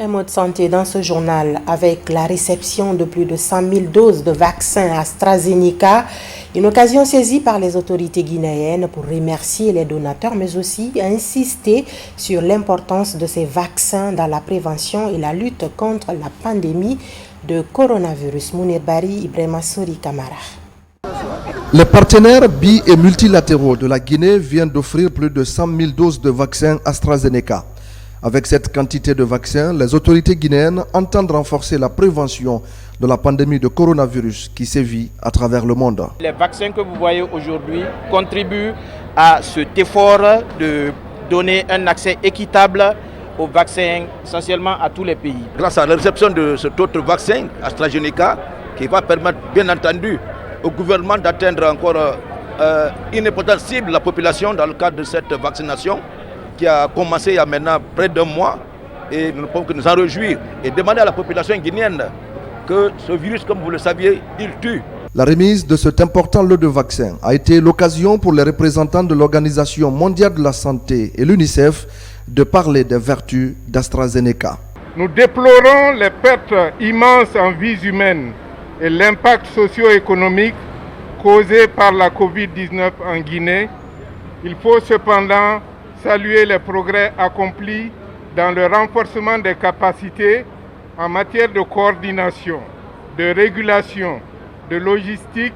Un mot de santé dans ce journal avec la réception de plus de 100 000 doses de vaccins AstraZeneca, une occasion saisie par les autorités guinéennes pour remercier les donateurs mais aussi insister sur l'importance de ces vaccins dans la prévention et la lutte contre la pandémie de coronavirus. Mounir Bari, Ibrahima Sori Kamara. Les partenaires bi- et multilatéraux de la Guinée viennent d'offrir plus de 100 000 doses de vaccins AstraZeneca. Avec cette quantité de vaccins, les autorités guinéennes entendent renforcer la prévention de la pandémie de coronavirus qui sévit à travers le monde. Les vaccins que vous voyez aujourd'hui contribuent à cet effort de donner un accès équitable aux vaccins, essentiellement à tous les pays. Grâce à la réception de cet autre vaccin, AstraZeneca, qui va permettre bien entendu au gouvernement d'atteindre encore une importante cible, la population, dans le cadre de cette vaccination qui a commencé il y a maintenant près d'un mois. Et nous ne pouvons que nous en réjouir et demander à la population guinéenne que ce virus, comme vous le saviez, il tue. La remise de cet important lot de vaccins a été l'occasion pour les représentants de l'Organisation mondiale de la santé et l'UNICEF de parler des vertus d'AstraZeneca. Nous déplorons les pertes immenses en vies humaines et l'impact socio-économique causé par la Covid-19 en Guinée. Il faut cependant saluer les progrès accomplis dans le renforcement des capacités en matière de coordination, de régulation, de logistique,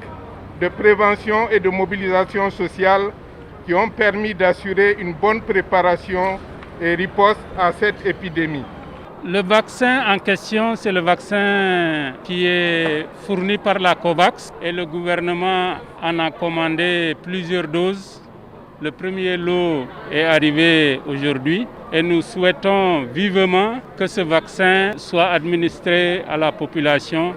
de prévention et de mobilisation sociale qui ont permis d'assurer une bonne préparation et riposte à cette épidémie. Le vaccin en question, c'est le vaccin qui est fourni par la COVAX et le gouvernement en a commandé plusieurs doses. Le premier lot est arrivé aujourd'hui et nous souhaitons vivement que ce vaccin soit administré à la population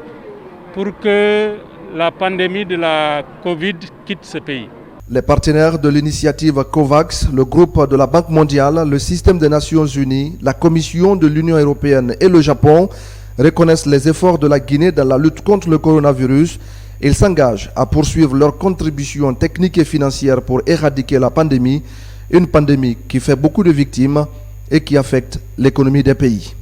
pour que la pandémie de la Covid quitte ce pays. Les partenaires de l'initiative COVAX, le groupe de la Banque mondiale, le système des Nations unies, la Commission de l'Union européenne et le Japon reconnaissent les efforts de la Guinée dans la lutte contre le coronavirus. Ils s'engagent à poursuivre leur contribution technique et financière pour éradiquer la pandémie, une pandémie qui fait beaucoup de victimes et qui affecte l'économie des pays.